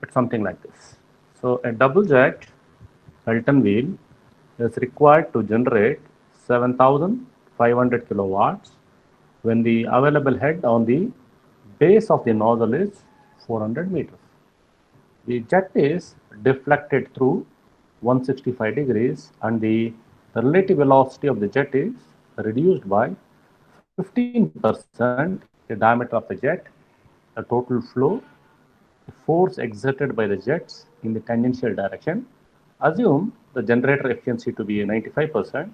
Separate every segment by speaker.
Speaker 1: It's something like this. So a double jack Pelton wheel is required to generate 7,500 kilowatts when the available head on the base of the nozzle is 400 meters. The jet is deflected through 165 degrees and the relative velocity of the jet is reduced by 15% the diameter of the jet, the total flow, the force exerted by the jets in the tangential direction. Assume the generator efficiency to be 95%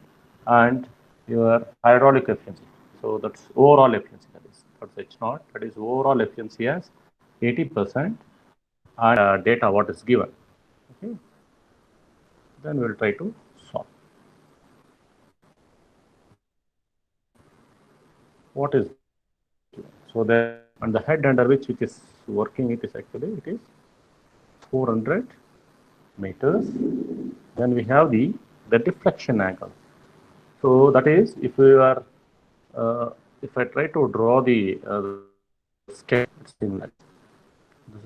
Speaker 1: and your hydraulic efficiency. So that's overall efficiency, that's H naught, that is overall efficiency as 80% and data what is given. Okay, then we will try to solve. What is given? So there, and the head under which it is working, it is actually it is 400 meters. Then we have the deflection angle. So that is if we are if I try to draw the sketch, it's something like this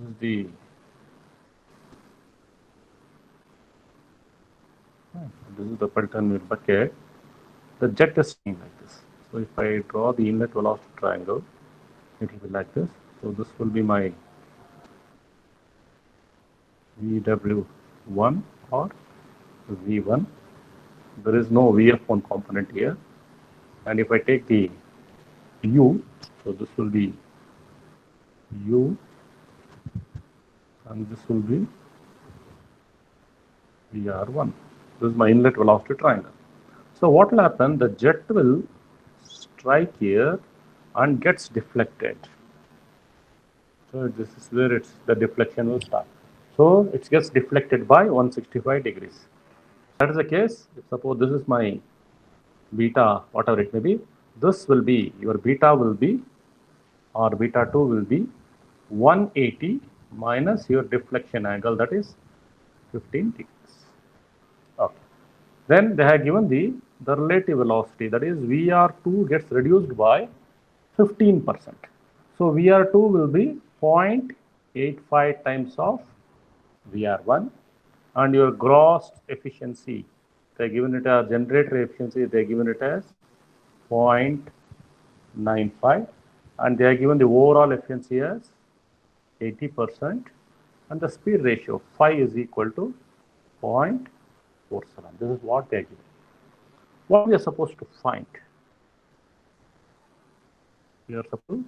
Speaker 1: is the Pelton wheel bucket. The jet is something like this. So if I draw the inlet velocity triangle, it will be like this. So this will be my VW1 or V1. There is no VF1 component here. And if I take the U, so this will be U and this will be VR1. This is my inlet velocity triangle. So what will happen? The jet will strike here and gets deflected. So this is where the deflection will start. So it gets deflected by 165 degrees. That is the case. Suppose this is my beta, whatever it may be. This will be, your beta will be, or beta 2 will be 180 minus your deflection angle, that is 15 degrees. Okay. Then they have given the relative velocity, that is VR2 gets reduced by 15%. So VR2 will be 0.85 times of VR1 and your gross efficiency, they given it as generator efficiency, they given it as 0.95 and they are given the overall efficiency as 80% and the speed ratio phi is equal to 0.47. This is what they are given. What we are supposed to find? We are supposed to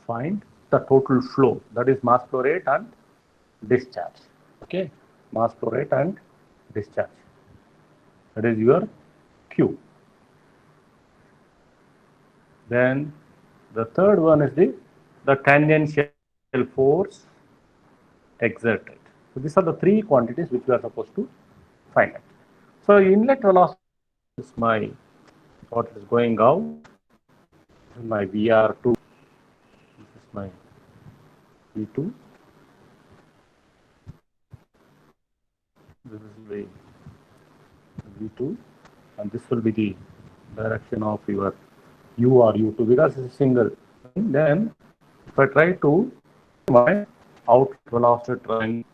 Speaker 1: find the total flow, that is mass flow rate and discharge. Okay, mass flow rate and discharge. That is your Q. Then the third one is the tangential force exerted. So these are the three quantities which we are supposed to find out. So inlet velocity is my what is going out. This is my VR2. This is my V2. This is the V2, and this will be the direction of your U or U2 because it's a single. Then if I try to my outlet velocity triangle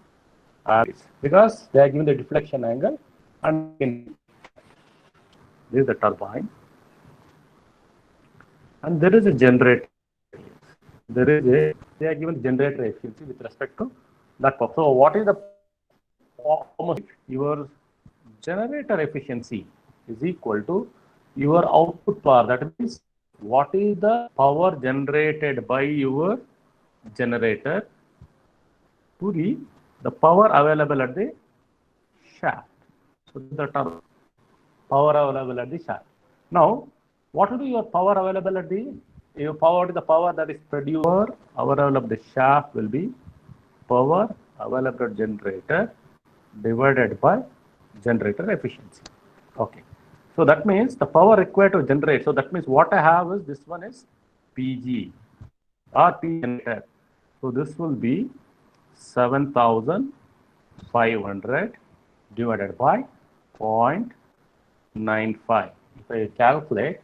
Speaker 1: because they are given the deflection angle and this is the turbine and there is a generator. They are given generator efficiency with respect to that pump. So what is the your generator efficiency is equal to your output power. That means what is the power generated by your generator to the power available at the shaft. So this is the term power available at the shaft. Now, what will be your power available at the the power that is produced available of the shaft will be power available at generator divided by generator efficiency. Okay. So that means the power required to generate. So that means what I have is this one is PG or P generator. So this will be 7,500 divided by 0.95. If I calculate,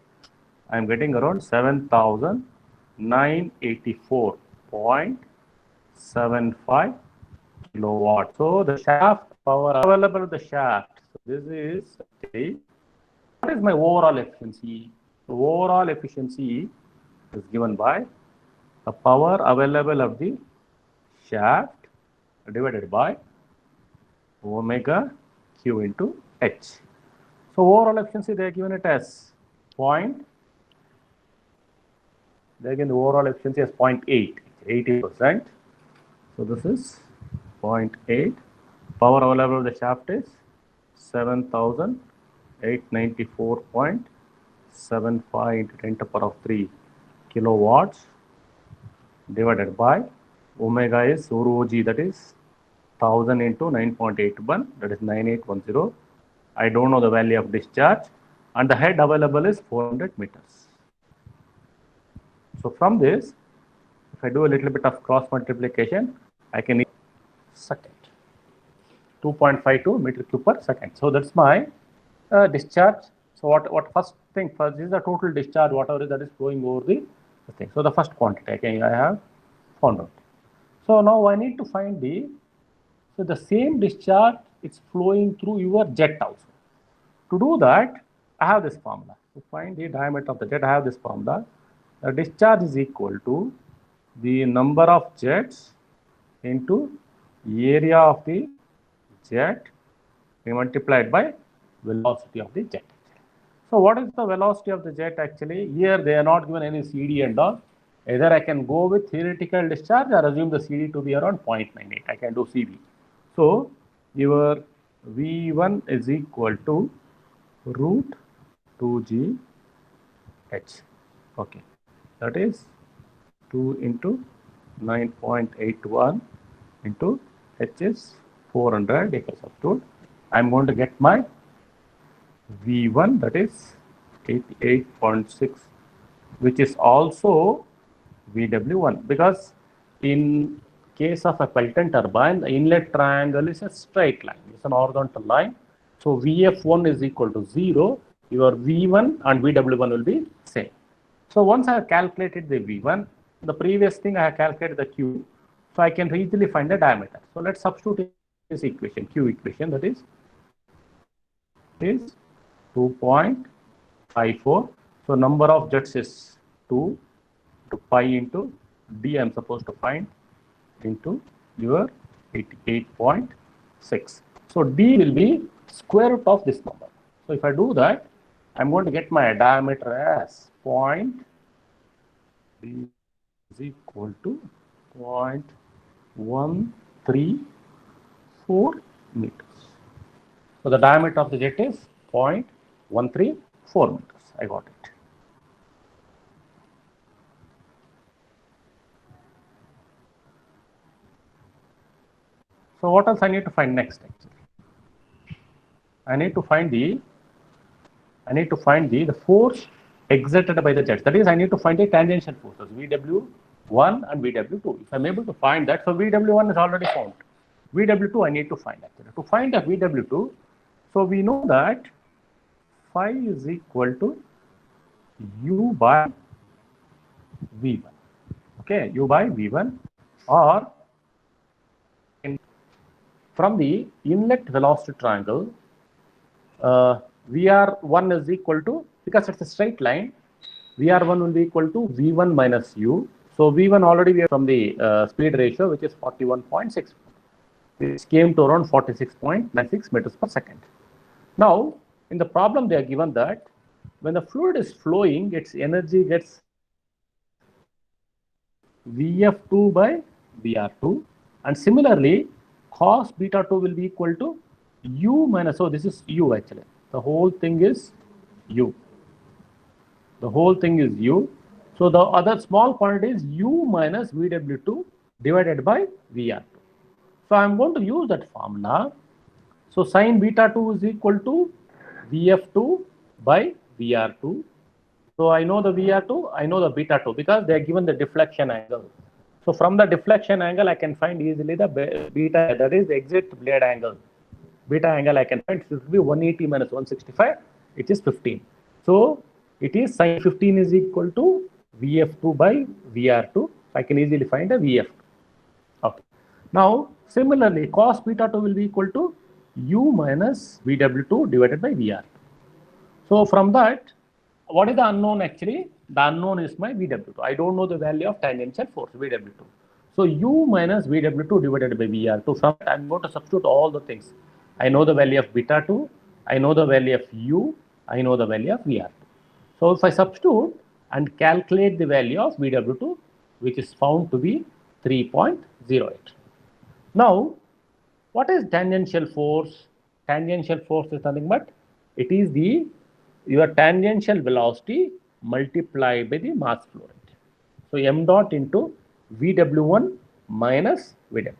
Speaker 1: I am getting around 7,984.75 kilowatt. So the shaft power available at the shaft. So this is actually, what is my overall efficiency? The overall efficiency is given by the power available of the shaft divided by omega q into h. So overall efficiency they are given it as point. They again the overall efficiency as 0.8, 80%. So this is 0.8. Power available of the shaft is 7,894.75 into 10 to the power of 3 kilowatts divided by omega is ρg, that is 1000 into 9.81, that is 9810. I don't know the value of discharge, and the head available is 400 meters. So from this, if I do a little bit of cross multiplication, I can second 2.52 meter cube per second. So that's my discharge. So what first thing first is the total discharge, whatever that is flowing over the thing. So the first quantity I have found out. So now I need to find the same discharge, it's flowing through your jet also. To do that, I have this formula. To find the diameter of the jet, I have this formula. The discharge is equal to the number of jets into area of the jet multiplied by velocity of the jet. So what is the velocity of the jet actually? Here they are not given any CD and all. Either I can go with theoretical discharge or assume the CD to be around 0.98. I can do CV. So your V1 is equal to root 2G H. Okay, that is 2 into 9.81 into H is 400 equals substitute. I'm going to get my V1, that is 88.6, which is also VW1, because in case of a Pelton turbine, the inlet triangle is a straight line, it's an horizontal line. So VF1 is equal to 0, your V1 and VW1 will be same. So once I have calculated the V1, the previous thing I have calculated the Q, so I can easily find the diameter. So let's substitute this equation, Q equation, that is 2.54. So number of jets is 2 to pi into D I'm supposed to find into your 88.6. So D will be square root of this number. So if I do that, I'm going to get my diameter as D is equal to 0.134 meters. So the diameter of the jet is 0.134 meters. I got it. So what else I need to find next actually? I need to find the force exerted by the jets. That is, I need to find the tangential forces, VW1 and VW2. If I'm able to find that, so VW1 is already found. VW2 I need to find actually. To find the VW2, so we know that phi is equal to U by V1. Okay, U by V1, or from the inlet velocity triangle, VR1 is equal to, because it's a straight line, VR1 will be equal to V1 minus U. So V1 already we have from the speed ratio, which is 41.6, which came to around 46.96 meters per second. Now, in the problem they are given that when the fluid is flowing, its energy gets VF2 by VR2, and similarly cos beta 2 will be equal to U minus, so this is U actually. The whole thing is U. The whole thing is U. So the other small quantity is U minus VW2 divided by VR2. So I'm going to use that formula. So sin beta 2 is equal to VF2 by VR2. So I know the VR2, I know the beta 2 because they are given the deflection angle. So from the deflection angle, I can find easily the beta, that is the exit blade angle. Beta angle I can find, it will be 180 minus 165, it is 15. So it is sin 15 is equal to VF2 by VR2. I can easily find a VF2. Okay. Now, similarly, cos beta 2 will be equal to u minus Vw2 divided by Vr. So from that, what is the unknown actually? The unknown is my Vw2. I don't know the value of tangential force Vw2. So u minus Vw2 divided by Vr. So from that, I'm going to substitute all the things. I know the value of beta 2. I know the value of u. I know the value of Vr2. So if I substitute and calculate the value of Vw2, which is found to be 3.08. Now, what is tangential force? Tangential force is nothing but it is the your tangential velocity multiplied by the mass flow rate. So m dot into Vw1 minus Vw2.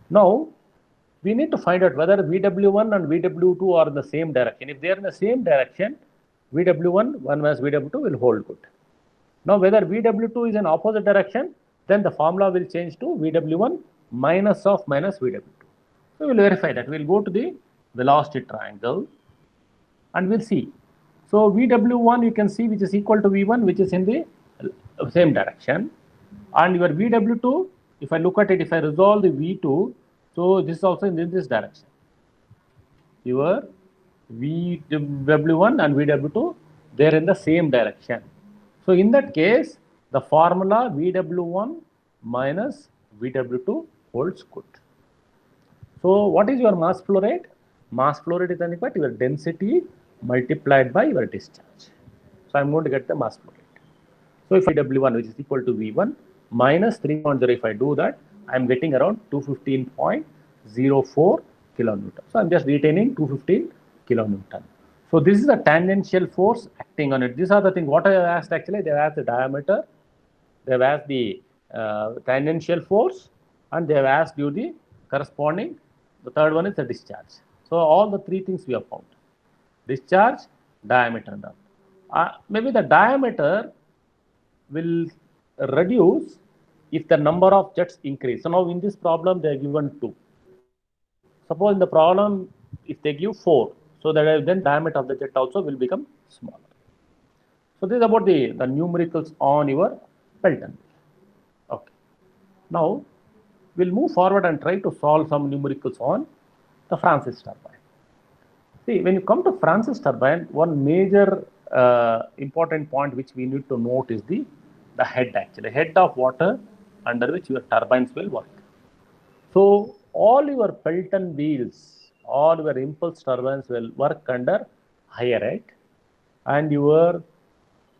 Speaker 1: Now we need to find out whether Vw1 and Vw2 are in the same direction. If they are in the same direction, Vw1 1 minus Vw2 will hold good. Now whether Vw2 is in opposite direction, then the formula will change to Vw1 minus of minus Vw2. So we will verify that. We will go to the velocity triangle and we'll see. So Vw1 you can see which is equal to V1, which is in the same direction, and your Vw2, if I look at it, if I resolve the V2, so this is also in this direction. Your Vw1 and Vw2, they are in the same direction. So in that case, the formula Vw1 minus Vw2 holds good. So what is your mass flow rate? Mass flow rate is nothing but your density multiplied by your discharge. So I'm going to get the mass flow rate. So if W1 which is equal to V1 minus 3.0, if I do that, I'm getting around 215.04 kilonewton. So I'm just retaining 215 kilonewton. So this is a tangential force acting on it. These are the things what I have asked actually. They have asked the diameter, they have asked the tangential force, and they have asked you the corresponding. The third one is the discharge. So all the three things we have found: discharge, diameter, and maybe the diameter will reduce if the number of jets increase. So now in this problem they are given 2. Suppose in the problem if they give 4, so that then diameter of the jet also will become smaller. So this is about the numericals on your Pelton. Okay. Now we'll move forward and try to solve some numericals on the Francis turbine. See, when you come to Francis turbine, one major important point which we need to note is the head actually, head of water under which your turbines will work. So all your Pelton wheels, all your impulse turbines will work under higher head, and your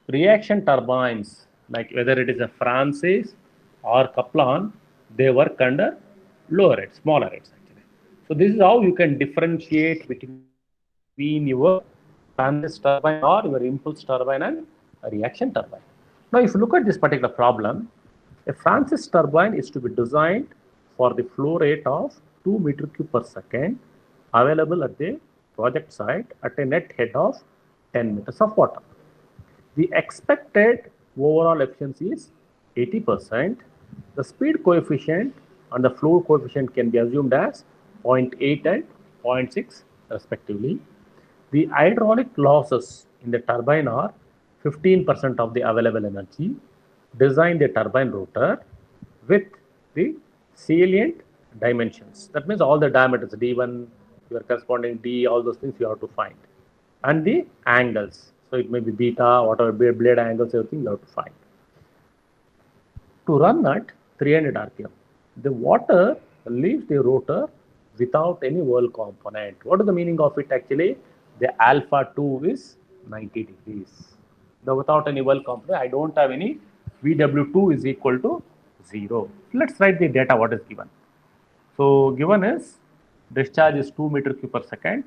Speaker 1: reaction turbines, like whether it is a Francis or Kaplan, they work under lower head, smaller heads actually. So this is how you can differentiate between your Francis turbine or your impulse turbine and a reaction turbine. Now if you look at this particular problem, a Francis turbine is to be designed for the flow rate of 2 meter cube per second available at the project site at a net head of 10 meters of water. The expected overall efficiency is 80%. The speed coefficient and the flow coefficient can be assumed as 0.8 and 0.6 respectively. The hydraulic losses in the turbine are 15% of the available energy. Design the turbine rotor with the salient dimensions. That means all the diameters, D1, your corresponding D, all those things you have to find. And the angles. So it may be beta, whatever blade angles, everything you have to find. To run at 300 RPM, the water leaves the rotor without any whirl component. What is the meaning of it actually? The alpha 2 is 90 degrees. Now without any whirl component, I don't have any Vw2 is equal to 0. Let's write the data what is given. So given is discharge is 2 meter cube per second.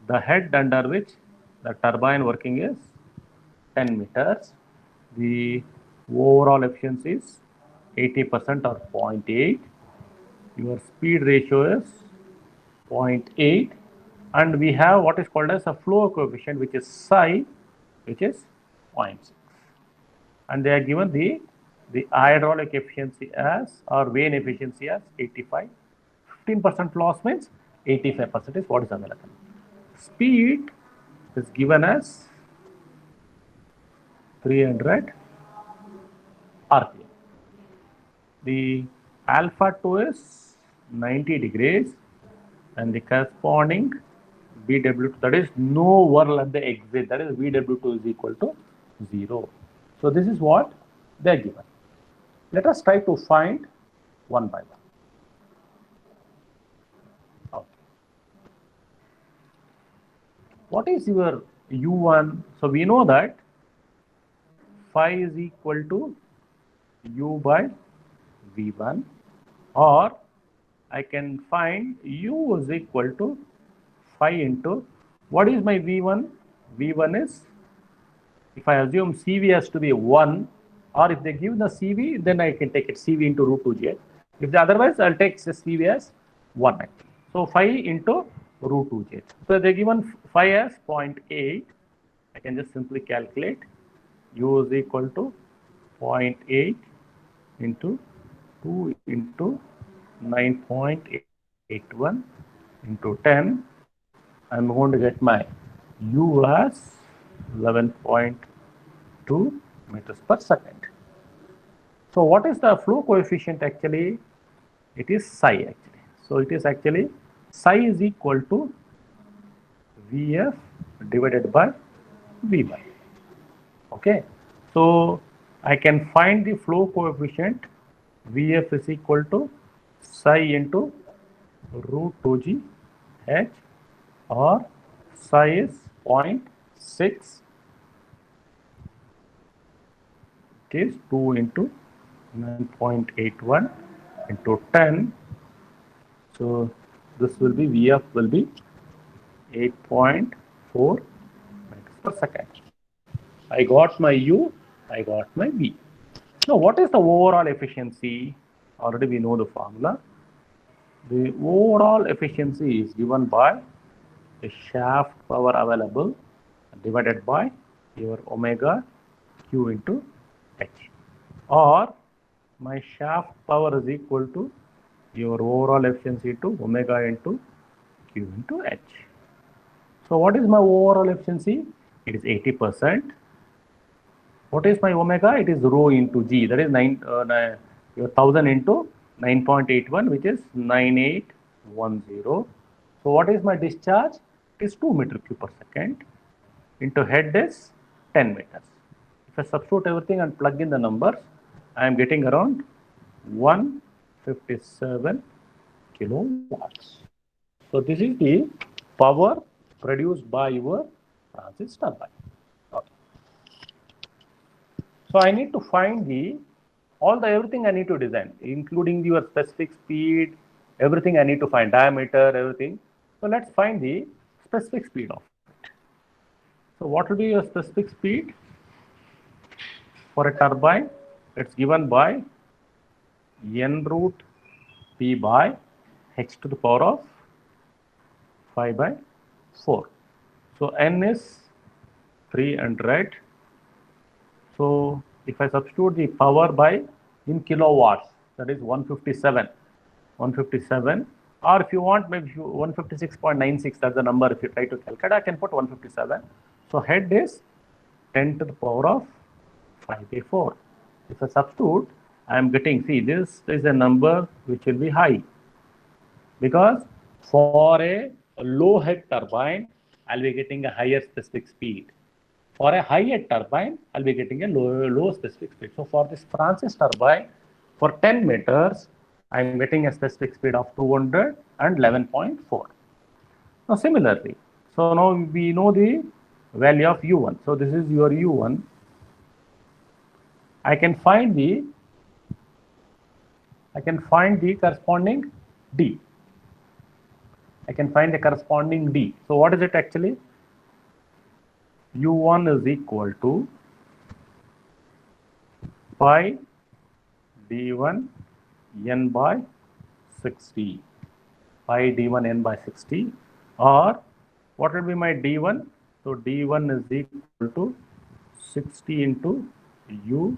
Speaker 1: The head under which the turbine working is 10 meters. The overall efficiency is 80% or 0.8. Your speed ratio is 0.8, and we have what is called as a flow coefficient, which is psi, which is 0.6. And they are given the hydraulic efficiency as, or vane efficiency as 85. 15% loss means 85% is what is available. Speed is given as 300 RPM. The alpha 2 is 90 degrees, and the corresponding VW2, that is no whirl at the exit, that is VW2 is equal to 0. So this is what they are given. Let us try to find one by one. Okay. What is your U1? So we know that phi is equal to U by V1, or I can find U is equal to phi into, what is my V1? V1 is, if I assume CV has to be 1, or if they give the CV, then I can take it CV into root 2j. If the otherwise, I'll take CV as 1 actually. So phi into root 2j. So they given phi as 0.8. I can just simply calculate U is equal to 0.8 into 2 into 9.81 into 10. I'm going to get my U as 11.2 meters per second. So what is the flow coefficient actually? It is psi actually. So it is actually psi is equal to Vf divided by Vy. Okay. So I can find the flow coefficient. Vf is equal to psi into root 2g h, or psi is 0.6. It is 2 into 9.81 into 10. So this will be Vf will be 8.4 meters per second. I got my U, I got my V. Now what is the overall efficiency? Already we know the formula. The overall efficiency is given by the shaft power available divided by your omega Q into H, or my shaft power is equal to your overall efficiency to omega into Q into H. So what is my overall efficiency? It is 80%. What is my omega? It is rho into G, that is 1000 into 9.81, which is 9810. So what is my discharge? It is 2 meter cube per second into head is 10 meters. If I substitute everything and plug in the numbers, I am getting around 157 kilowatts. So this is the power produced by your Francis turbine. Okay. So I need to find the everything I need to design, including your specific speed, everything I need to find, diameter, everything. So let's find the specific speed of it. So what will be your specific speed for a turbine? It's given by n root P by h to the power of 5 by 4. So n is 300. So if I substitute the power by in kilowatts, that is 157, or if you want maybe 156.96, that's the number. If you try to calculate, I can put 157. So head is 10 to the power of 5 by 4. If I substitute, I am getting, see, this is a number which will be high, because for a low head turbine, I'll be getting a higher specific speed. For a high head turbine, I'll be getting a low specific speed. So for this Francis turbine, for 10 meters, I'm getting a specific speed of 211.4. Now similarly, so now we know the value of U1. So this is your U1. I can find the corresponding D. I can find the corresponding D. So what is it actually? U1 is equal to pi D1 n by 60. Pi D1 n by 60, or what will be my D1? So D1 is equal to 60 into U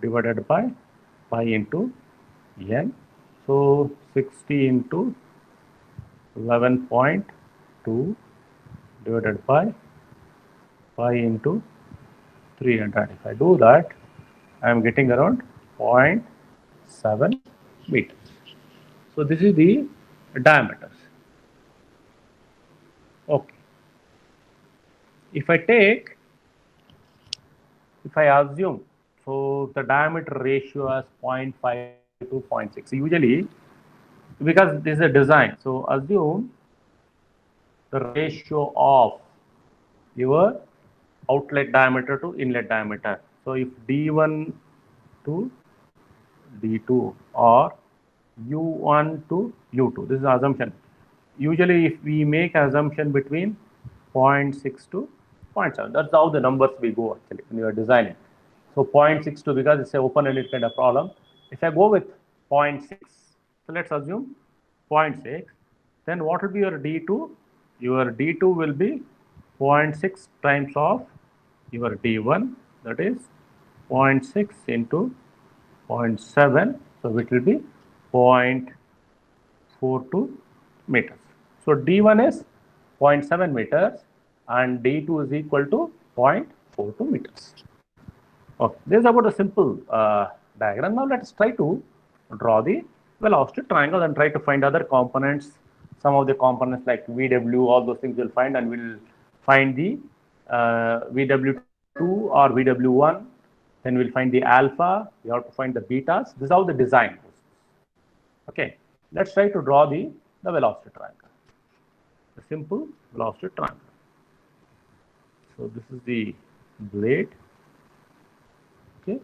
Speaker 1: divided by pi into n. So 60 into 11.2 divided by pi into 300. If I do that, I am getting around 0.7 meters. So this is the diameters. Okay. If I assume, so the diameter ratio as 0.5 to 0.6. Usually, because this is a design, so assume the ratio of your outlet diameter to inlet diameter. So if D1 to D2 or U1 to U2, this is the assumption. Usually if we make assumption between 0.6 to 0.7, that's how the numbers we go actually when you are designing. So 0.62 because it's an open-ended kind of problem. If I go with 0.6, so let's assume 0.6, then what will be your D2? Your D2 will be 0.6 times of your D1, that is 0.6 into 0.7, so it will be 0.42 meters. So D1 is 0.7 meters and D2 is equal to 0.42 meters. Okay, this is about a simple diagram. Now let us try to draw the velocity triangle and try to find other components. Some of the components like VW, all those things we'll find, and we'll find the VW2 or VW1. Then we'll find the alpha. We have to find the betas. This is how the design goes. Okay, let's try to draw the velocity triangle. A simple velocity triangle. So this is the blade. Okay.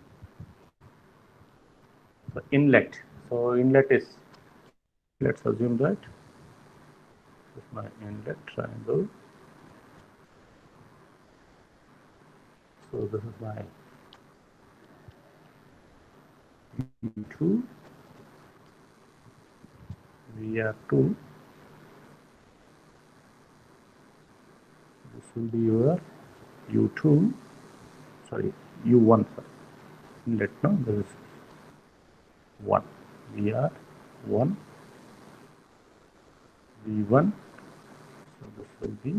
Speaker 1: So inlet. So inlet is, let's assume that this is my inlet triangle. So this is my V2, VR2. This will be your U2, sorry, U1, sorry. Inlet, no, this is 1, VR1, V1. So this will be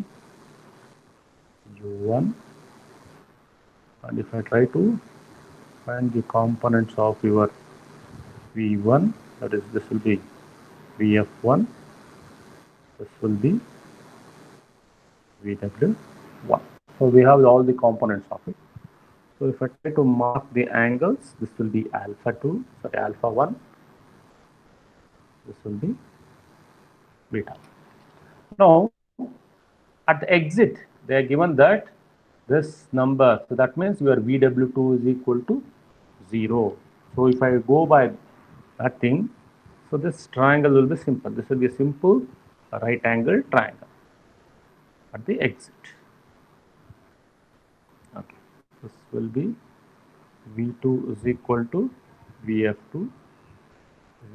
Speaker 1: U1. And if I try to find the components of your V1, that is, this will be VF1, this will be VW1. So we have all the components of it. So if I try to mark the angles, this will be alpha 2, sorry, alpha 1, this will be beta. Now, at the exit, they are given that this number, so that means your VW2 is equal to 0. So if I go by that thing, so this triangle will be simple. This will be a simple right angle triangle at the exit. Okay, this will be V2 is equal to VF2,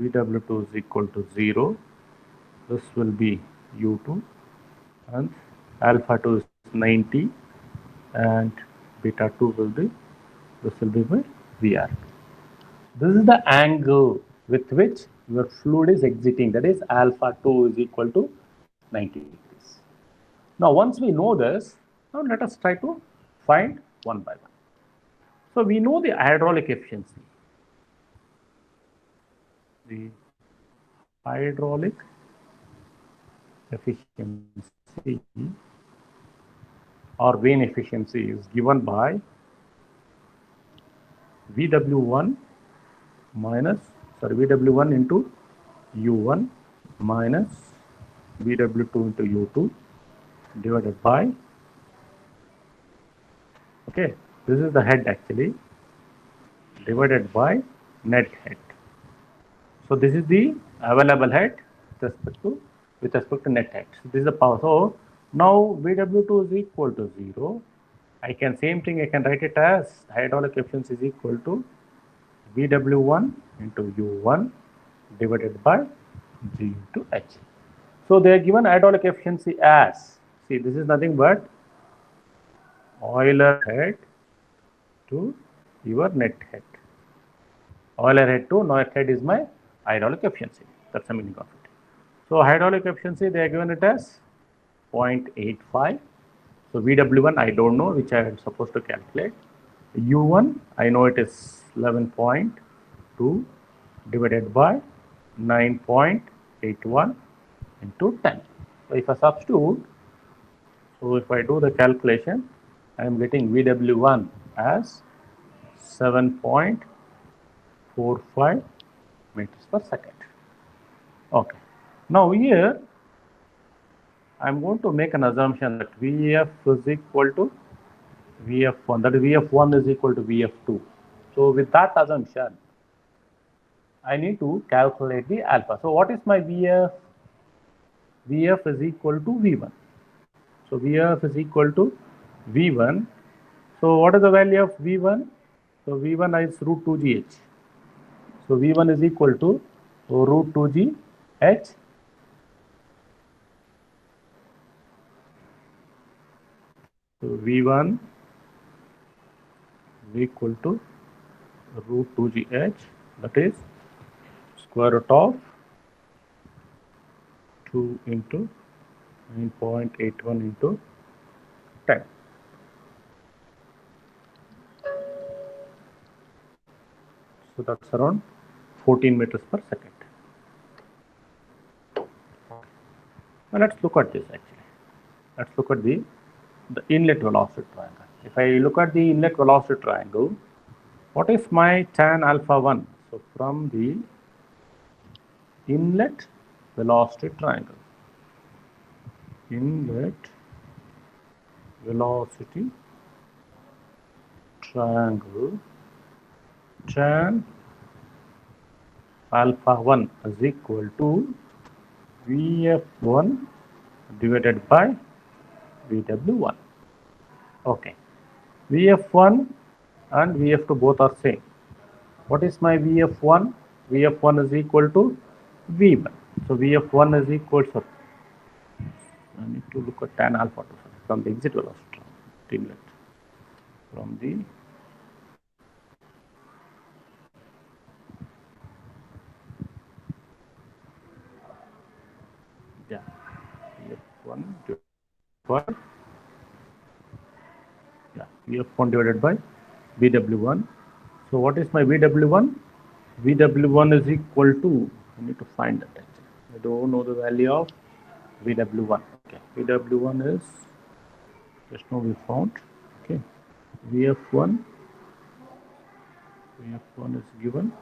Speaker 1: VW2 is equal to 0. This will be U2 and alpha 2 is 90 and beta 2 will be, this will be my VR. This is the angle with which your fluid is exiting, that is alpha 2 is equal to 90 degrees. Now once we know this, now let us try to find one by one. So we know the hydraulic efficiency. The hydraulic efficiency or vane efficiency is given by VW1 VW1 into U1 minus VW2 into U2 divided by, okay, this is the head actually, divided by net head. So this is the available head with respect to net head. So this is the power. So now VW2 is equal to 0. I can, same thing, I can write it as hydraulic efficiency is equal to VW1 into U1 divided by G into H. So they are given hydraulic efficiency as, see, this is nothing but Euler head to your net head. Euler head to net head is my hydraulic efficiency. That's the meaning of it. So hydraulic efficiency, they are given it as 0.85. So VW1 I don't know, which I am supposed to calculate. U1 I know it is 11.2 divided by 9.81 into 10. So if I substitute, so if I do the calculation, I am getting VW1 as 7.45 meters per second. Okay. Now here I am going to make an assumption that Vf is equal to Vf1, that is Vf1 is equal to Vf2. So with that assumption, I need to calculate the alpha. So what is my Vf? Vf is equal to V1. So Vf is equal to V1. So what is the value of V1? So V1 is root 2gh. So V1 is equal to root 2gh. So V1 is equal to root 2gh, that is square root of 2 into 9.81 into 10. So that's around 14 meters per second. Now let's look at this actually. Let's look at the inlet velocity triangle. If I look at the inlet velocity triangle, what is my tan alpha 1? So from the inlet velocity triangle, inlet velocity triangle, tan alpha 1 is equal to Vf1 divided by Vw1. Okay, Vf1 and Vf2 both are same. What is my Vf1? Vf1 is equal to V1. So Vf1 is equal to, I need to look at tan alpha 2 from the exit velocity inlet. From the Vf1 by Vf1 divided by Vw1. So what is my Vw1? Vw1 is equal to, I need to find that actually. I don't know the value of Vw1. Okay, Vw1 is, just now we found. Okay, Vf1 is given.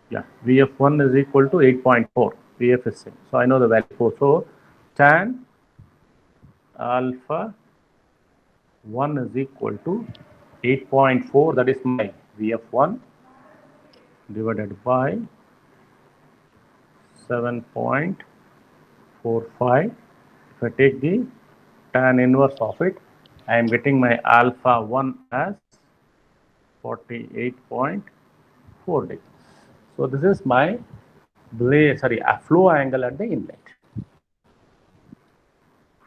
Speaker 1: Yeah, Vf1 is equal to 8.4. Vf is same. So I know the value 4. So tan alpha 1 is equal to 8.4. That is my Vf1 divided by 7.45. If I take the tan inverse of it, I am getting my alpha 1 as 48.4 degrees. So this is my flow angle at the inlet.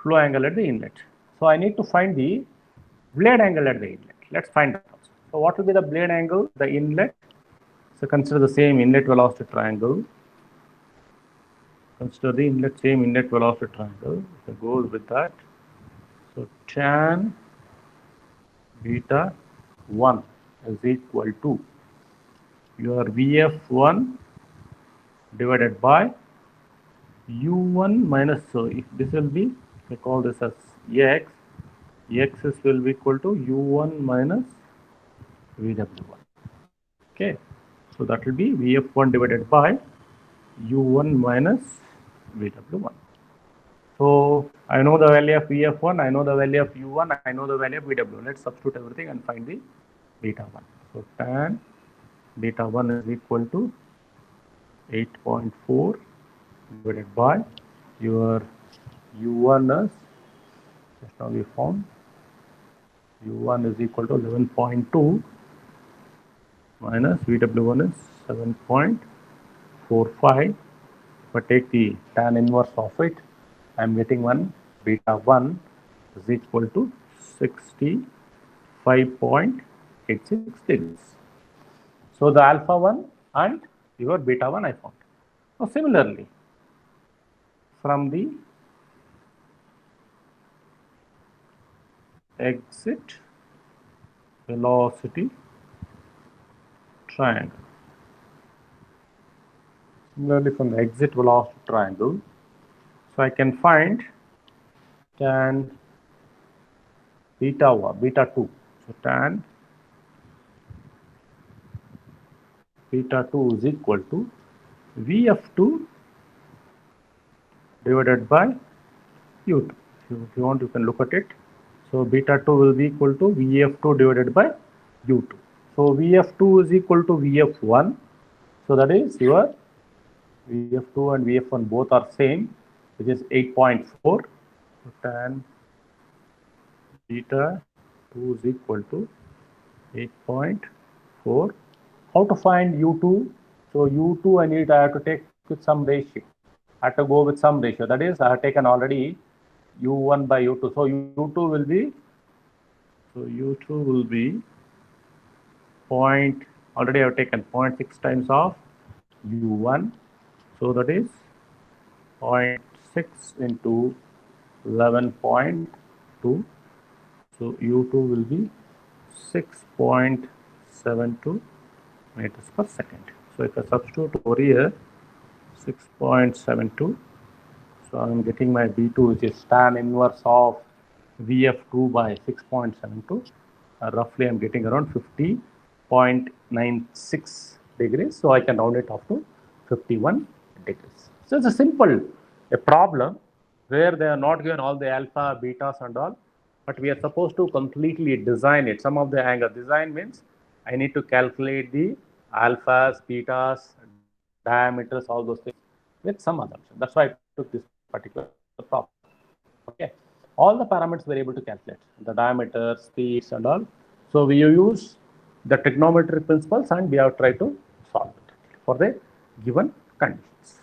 Speaker 1: Flow angle at the inlet. So I need to find the blade angle at the inlet. Let's find that also. So what will be the blade angle? The inlet. So consider the same inlet velocity triangle. Consider the same inlet velocity triangle. So goes with that. So tan beta 1 is equal to your Vf1 divided by u1 minus, so if this will be, I call this as x, x will be equal to u1 minus Vw1. Okay, so that will be Vf1 divided by u1 minus Vw1. So I know the value of Vf1, I know the value of u1, I know the value of Vw1. Let's substitute everything and find the beta 1. So tan beta 1 is equal to 8.4 divided by your u1 is, just now we found, u1 is equal to 11.2 minus Vw1 is 7.45. If I take the tan inverse of it, I am getting one beta 1 is equal to 65.86 degrees. So the alpha 1 and your beta 1 I found. Now similarly, from the exit velocity triangle. Similarly, from the exit velocity triangle, so I can find tan beta 2. So tan beta 2 is equal to Vf2 divided by U2. If you want, you can look at it. So beta 2 will be equal to Vf2 divided by U2. So Vf2 is equal to Vf1. So that is your Vf2 and Vf1 both are same, which is 8.4. So tan beta 2 is equal to 8.4. How to find U2? So U2 I have to take with some ratio. I have to go with some ratio. That is, I have taken already U1 by U2. So U2 will be, point, already I have taken 0.6 times of U1. So that is 0.6 into 11.2. So U2 will be 6.72 meters per second. So if I substitute over here 6.72, so I'm getting my B2, which is tan inverse of Vf2 by 6.72. Roughly I'm getting around 50.96 degrees. So I can round it off to 51 degrees. So it's a simple problem where they are not given all the alpha, betas and all, but we are supposed to completely design it. Some of the angle design means I need to calculate the alphas, betas, diameters, all those things with some assumption. That's why I took this particular problem. Okay, all the parameters were able to calculate the diameter, speeds and all. So we use the trigonometry principles and we have tried to solve it for the given conditions.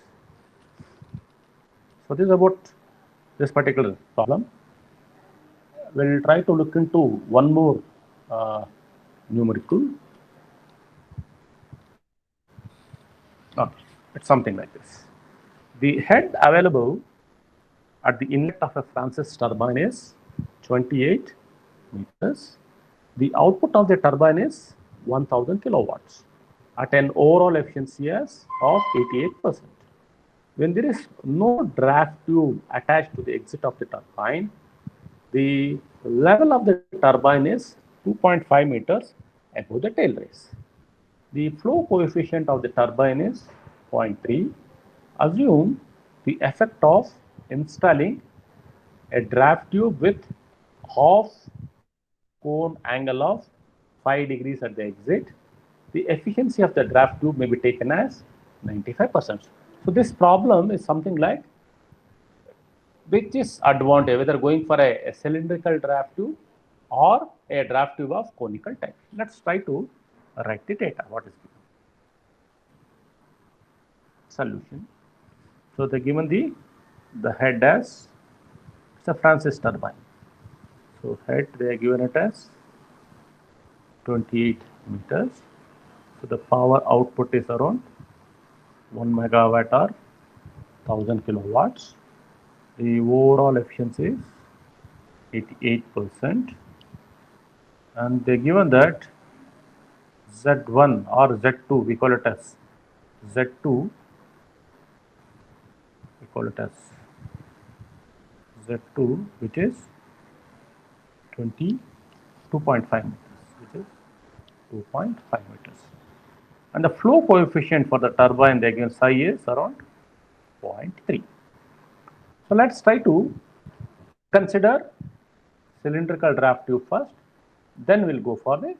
Speaker 1: So this is about this particular problem. We'll try to look into one more numerical. Okay, it's something like this. The head available at the inlet of a Francis turbine is 28 meters. The output of the turbine is 1000 kilowatts at an overall efficiency of 88%. When there is no draft tube attached to the exit of the turbine, the level of the turbine is 2.5 meters above the tail race. The flow coefficient of the turbine is 0.3. Assume the effect of installing a draft tube with half cone angle of 5 degrees at the exit. The efficiency of the draft tube may be taken as 95%. So this problem is something like which is advantage, whether going for a cylindrical draft tube or a draft tube of conical type. Let's try to write the data. What is given? Solution. So they given the head as it's a Francis turbine. So head they are given it as 28 meters. So the power output is around 1 megawatt or 1000 kilowatts. The overall efficiency is 88%. And they given that Z1 or Z2, we call it as Z2, we call it as Z2, which is 22.5 meters, which is 2.5 meters. And the flow coefficient for the turbine, they given psi is around 0.3. So let's try to consider cylindrical draft tube first, then we'll go for the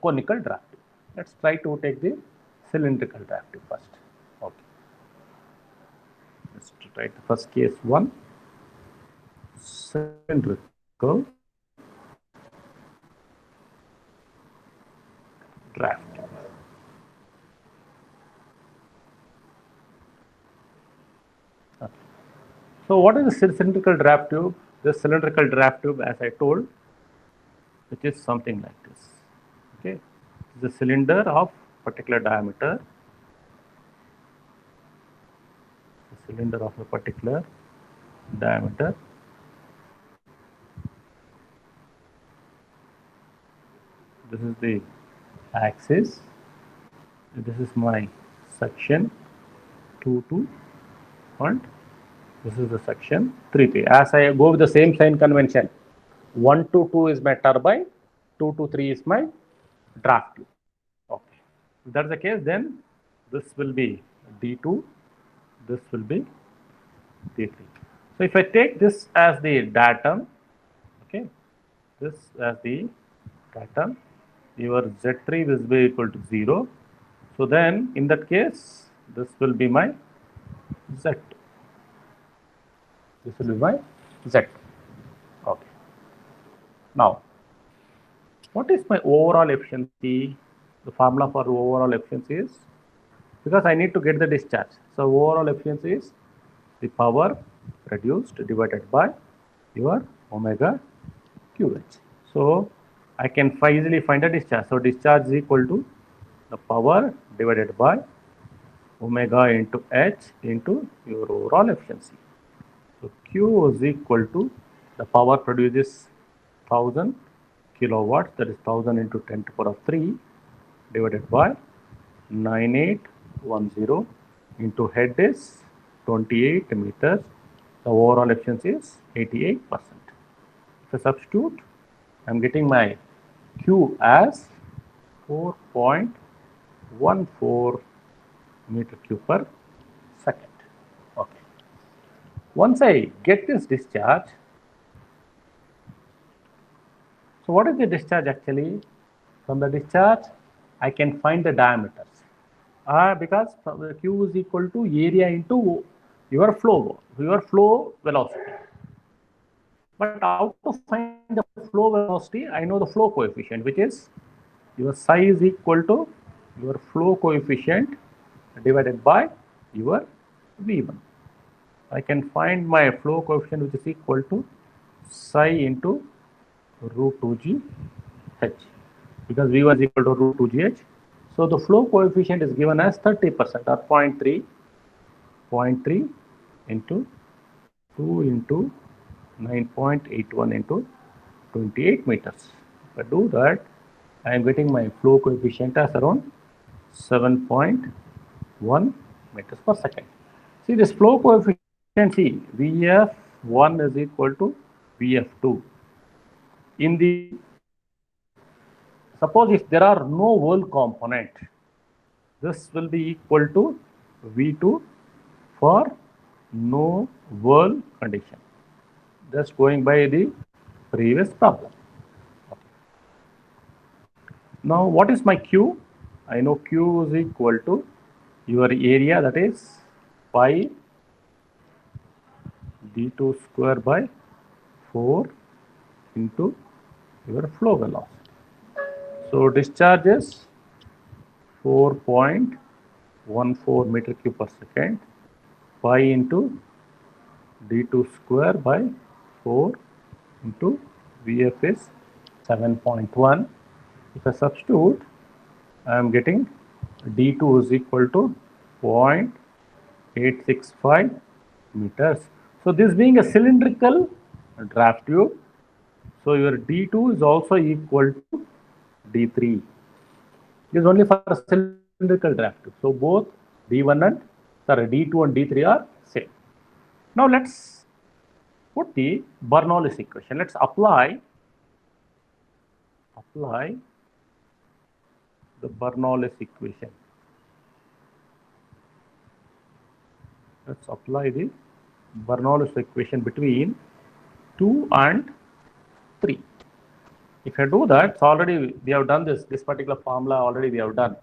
Speaker 1: conical draft tube. Let's try to take the cylindrical draft tube first. Okay. Let's try the first case 1. Cylindrical draft tube. Okay. So what is the cylindrical draft tube? The cylindrical draft tube, as I told, which is something like this. Okay, the cylinder of particular diameter, the cylinder of a particular diameter. This is the axis. This is my section 2 and this is the section 3. As I go with the same sign convention, 1 to 2 is my turbine, 2 to 3 is my draft tube. Okay. If that's the case, then this will be D2, this will be D3. So if I take this as the datum, okay, this as the datum, your Z3 will be equal to 0. So then in that case, this will be my Z2. This will be my Z2. Okay. Now, what is my overall efficiency? The formula for overall efficiency is, because I need to get the discharge. So overall efficiency is the power produced divided by your omega QH. So I can easily find a discharge. So discharge is equal to the power divided by omega into H into your overall efficiency. So Q is equal to the power produces 1000 kilowatts, that is 1000 into 10 to the power of 3 divided by 9810 into head is 28 meters. The overall efficiency is 88%. If I substitute, I am getting my Q as 4.14 meter cube per second. Okay. Once I get this discharge, so what is the discharge actually? From the discharge, I can find the diameters. Because the Q is equal to area into your flow velocity. But how to find the flow velocity? I know the flow coefficient, which is your psi is equal to your flow coefficient divided by your V1. I can find my flow coefficient, which is equal to psi into root 2g h, because V1 is equal to root 2g h. So the flow coefficient is given as 30% or 0.3 into 2 into 9.81 into 28 meters. If I do that, I am getting my flow coefficient as around 7.1 meters per second. See this flow coefficient, see Vf1 is equal to Vf2. In the, suppose if there are no whirl component, this will be equal to V2 for no whirl condition. Just going by the previous problem. Okay. Now what is my Q? I know Q is equal to your area, that is pi d2 square by 4 into your flow velocity. So discharge is 4.14 meter cube per second, pi into d2 square by 4 into Vf is 7.1. If I substitute, I am getting d2 is equal to 0.865 meters. So this being a cylindrical draft tube, so your d2 is also equal to d3. This is only for a cylindrical draft tube. So both d1 and d2 and d3 are same. Now let's put the Bernoulli's equation. Let's apply the Bernoulli's equation. Let's apply the Bernoulli's equation between 2 and 3. If I do that, so already we have done this particular formula already we have done.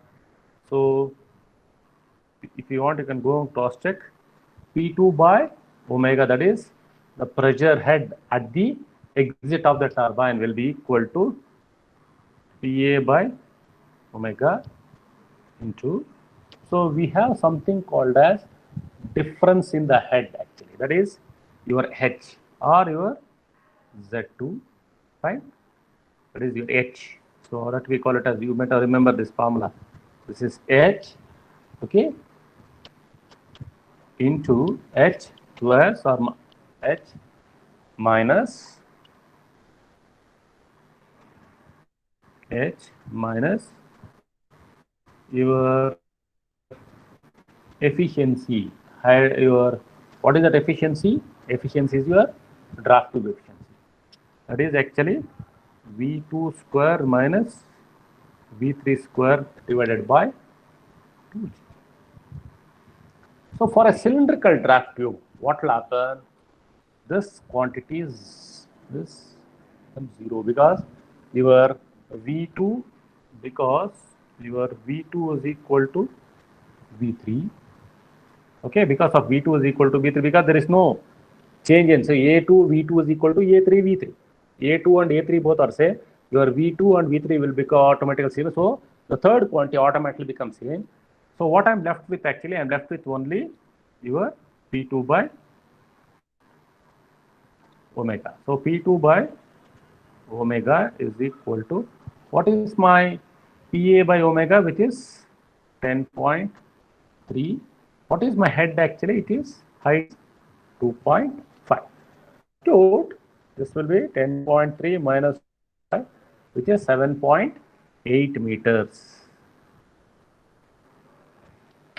Speaker 1: So if you want, you can go and cross check. P2 by omega, that is the pressure head at the exit of the turbine, will be equal to PA by omega into, so we have something called as difference in the head actually, that is your H or your Z2, right? That is your H. So that we call it as, you better remember this formula. This is H, okay, into H plus or H minus your efficiency. What is that efficiency? Efficiency is your draft tube efficiency. That is actually V2 square minus V3 square divided by 2G. So for a cylindrical draft tube, what will happen? This quantity is this becomes 0 because your V2 is equal to V3. Okay, because of V2 is equal to V3, because there is no change in, so A2 V2 is equal to A3 V3. A2 and A3 both are same. Your V2 and V3 will become automatically same. So the third quantity automatically becomes same. So what I'm left with, actually I'm left with only your P2 by omega. So P2 by omega is equal to, what is my PA by omega, which is 10.3. What is my head actually? It is height 2.5. Substitute, this will be 10.3 minus 5, which is 7.8 meters.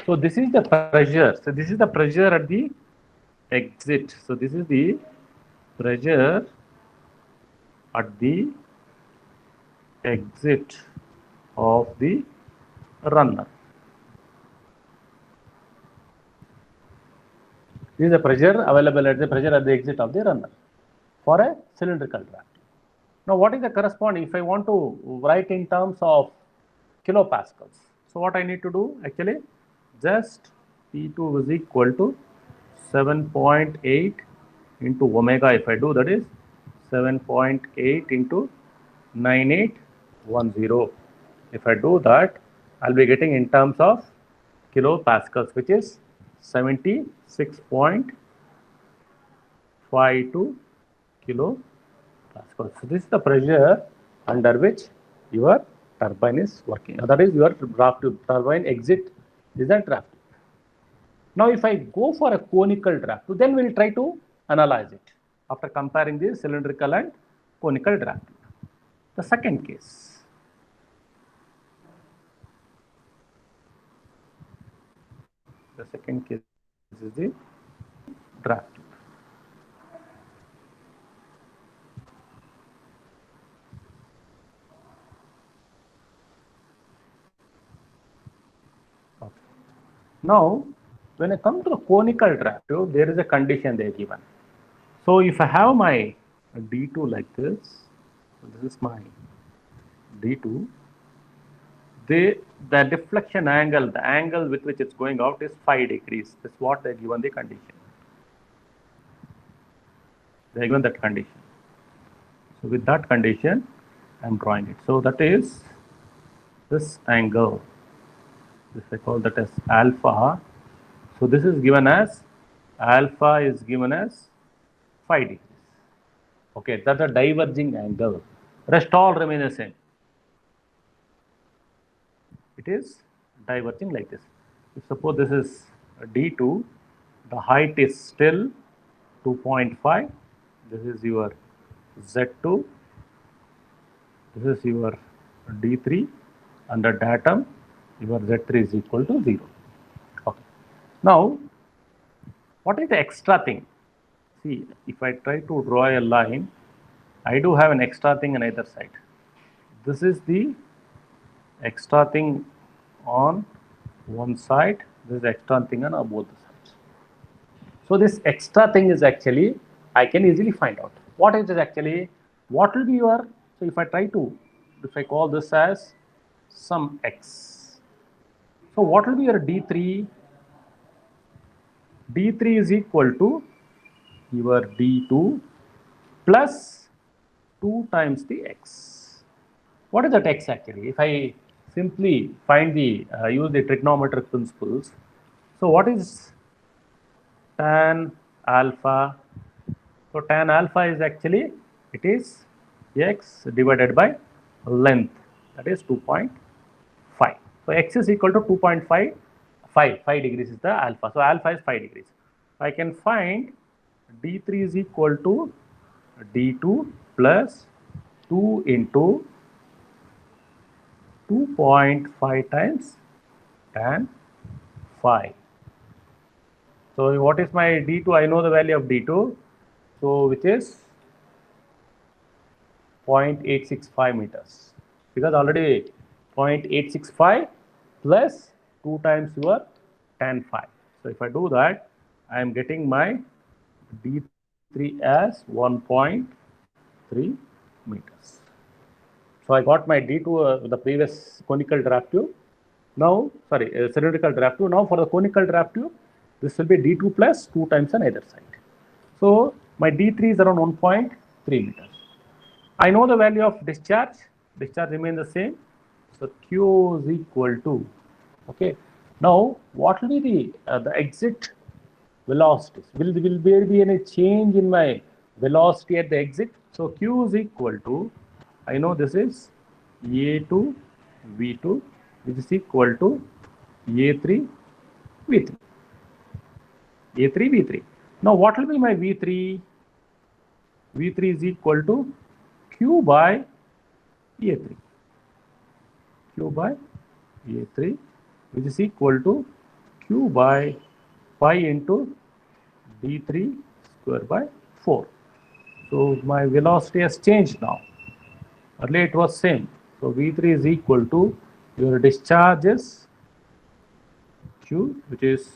Speaker 1: So this is the pressure. So this is the pressure at the exit. So this is the pressure at the exit of the runner. This is the pressure available at the exit of the runner for a cylindrical draft. Now, what is the corresponding, if I want to write in terms of kilopascals? So what I need to do, actually, just P2 is equal to 7.8 into omega. If I do, that is 7.8 into 9810. If I do that, I'll be getting in terms of kilopascals, which is 76.52 kilopascals. So this is the pressure under which your turbine is working. That is your draft tube turbine exit is a draft tube. Now, if I go for a conical draft tube, then we'll try to analyze it after comparing the cylindrical and conical draft tube. The second case. The second case is the draft tube. Okay. Now, when I come to the conical draft tube, there is a condition they are given. So if I have my D2 like this, so this is my D2, the deflection angle, the angle with which it's going out is 5 degrees. That's what they're given the condition. They're given that condition. So with that condition, I'm drawing it. So that is this angle. This I call that as alpha. So this is given as, alpha is given as 5 degrees. Okay, that's a diverging angle. Rest all remain the same. It is diverging like this. If suppose this is D2, the height is still 2.5. This is your Z2. This is your D3. Under datum, your Z3 is equal to 0. Okay. Now, what is the extra thing? See, if I try to draw a line, I do have an extra thing on either side. This is the extra thing on one side, this is extra thing on both the sides. So this extra thing is actually, I can easily find out what it is actually. What will be your, so if I try to, if I call this as some x, so what will be your D3? D3 is equal to your D2 plus 2 times the x. What is that x actually? If I simply find the, use the trigonometric principles. So what is tan alpha? So tan alpha is actually, it is x divided by length, that is 2.5. So x is equal to 2.5, 5 degrees is the alpha. So alpha is 5 degrees. I can find D3 is equal to D2 plus 2 into 2.5 times tan phi. So what is my D2? I know the value of D2, so which is 0.865 meters, because already 0.865 plus 2 times your tan phi. So if I do that, I am getting my D3 as 1.3 meters. So I got my D2 the previous conical draft tube. Now, sorry, cylindrical draft tube. Now for the conical draft tube, this will be D2 plus 2 times on either side. So my D3 is around 1.3 meters. I know the value of discharge. Discharge remains the same. So Q is equal to, okay. Now what will be the exit velocities? Will there be any change in my velocity at the exit? So Q is equal to, I know this is A2 V2, which is equal to A3 V3. A3 V3. Now what will be my V3? V3 is equal to Q by A3. Q by A3, which is equal to Q by pi into D3 square by 4. So my velocity has changed now. Earlier it was same. So V3 is equal to your discharges Q, which is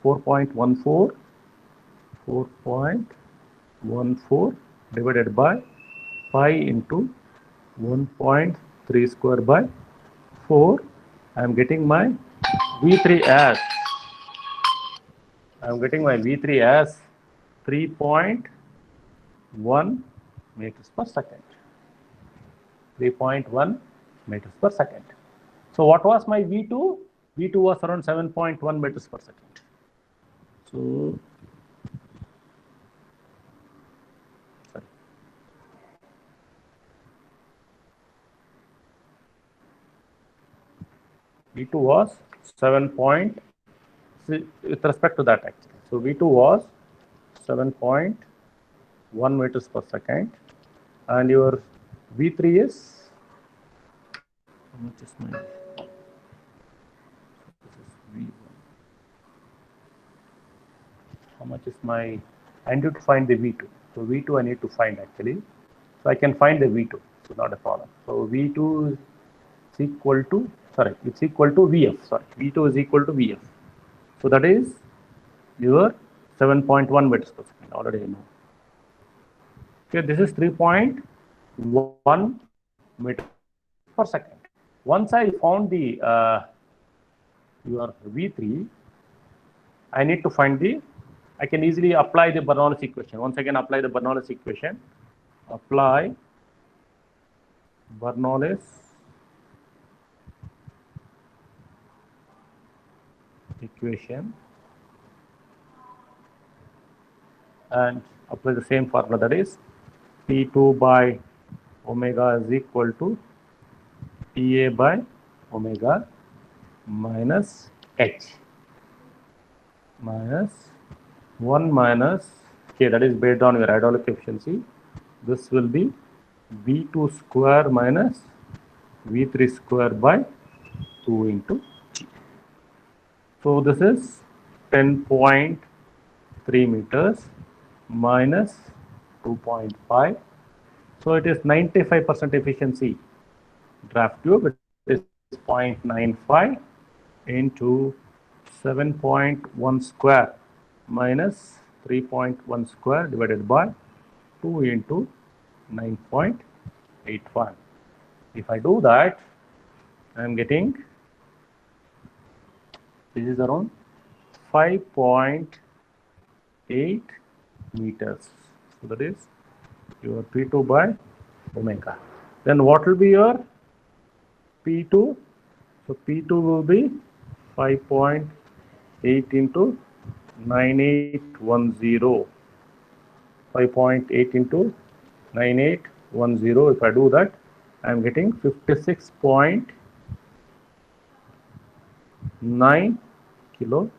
Speaker 1: 4.14 divided by pi into 1.3 square by 4. I am getting my V3 as 3.1 meters per second. 3.1 meters per second. So what was my V2? V2 was around 7.1 meters per second. So sorry. V2 was 7. With respect to that actually. So V2 was 7.1 meters per second, and your V3 is, how much is my, this is V1. How much is my, I need to find the V2. So V2 I need to find actually. So I can find the V2, so not a problem. So V2 is equal to, sorry, it's equal to Vf, sorry, V2 is equal to Vf. So that is your 7.1 meters per second, already I know. Okay, this is 3.1 meters per second. Once I found the your V3, I need to find the, I can easily apply the Bernoulli equation. Once again, apply the Bernoulli equation. Apply Bernoulli equation and apply the same formula, that is P2 by omega is equal to PA by omega minus H minus 1 minus K, that is based on your hydraulic efficiency. This will be V2 square minus V3 square by 2 into G. So this is 10.3 meters minus 2.5. So it is 95% efficiency draft tube. It is 0.95 into 7.1 square minus 3.1 square divided by 2 into 9.81. If I do that, I am getting, this is around 5.8 meters. So that is your P2 by omega. Then what will be your P2? So P2 will be 5.8 into 9810. 5.8 into 9810. If I do that, I am getting 56.9 kilopascals.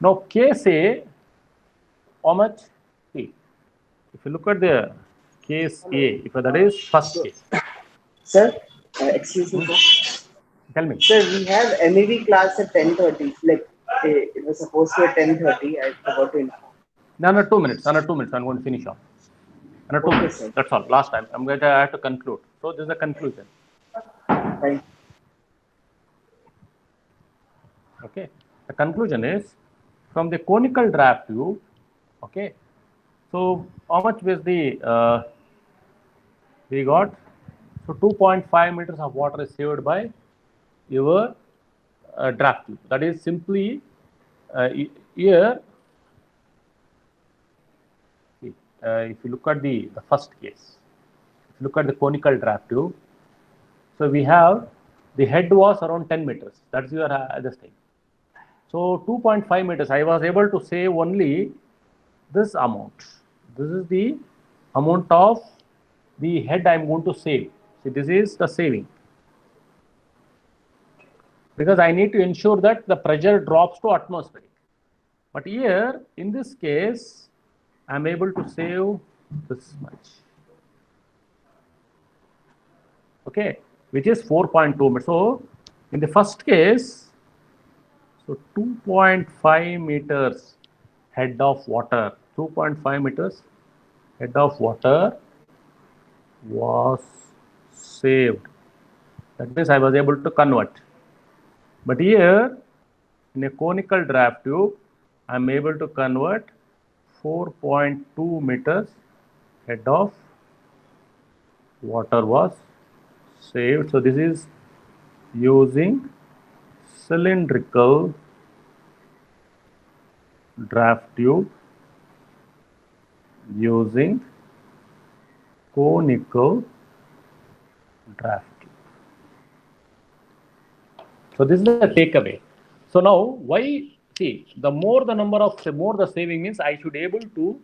Speaker 1: Now K say how much? See, if you look at the case A, if that is first case.
Speaker 2: Sir, excuse me, sir.
Speaker 1: Tell me.
Speaker 2: Sir, we have MEV class at 10:30. Like It was supposed to be 10:30. I forgot to inform.
Speaker 1: Another 2 minutes. Another 2 minutes. I'm going to finish off. Another two
Speaker 2: Okay,
Speaker 1: minutes.
Speaker 2: sir.
Speaker 1: That's all. Last time. I have to conclude. So this is the conclusion.
Speaker 2: Thank
Speaker 1: Okay. The conclusion is from the conical draft tube. Okay. So how much was the we got? So 2.5 meters of water is saved by your draft tube. That is simply here. If you look at the first case, if you look at the conical draft tube, so we have the head was around 10 meters. That's your this thing. So 2.5 meters, I was able to save only this amount. This is the amount of the head I'm going to save. See, this is the saving. Because I need to ensure that the pressure drops to atmospheric. But here, in this case, I'm able to save this much. Okay, which is 4.2 meters. So, in the first case, so 2.5 meters head of water, 2.5 meters head of water was saved. That means I was able to convert. But here, in a conical draft tube, I am able to convert 4.2 meters head of water was saved. So this is using cylindrical draft tube using conical draft tube. So this is the takeaway. So now why, see, the more the number of, more the saving means I should able to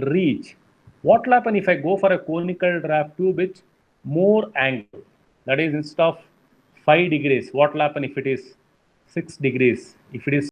Speaker 1: reach. What will happen if I go for a conical draft tube with more angle? That is instead of 5 degrees, what will happen if it is 6 degrees? If it is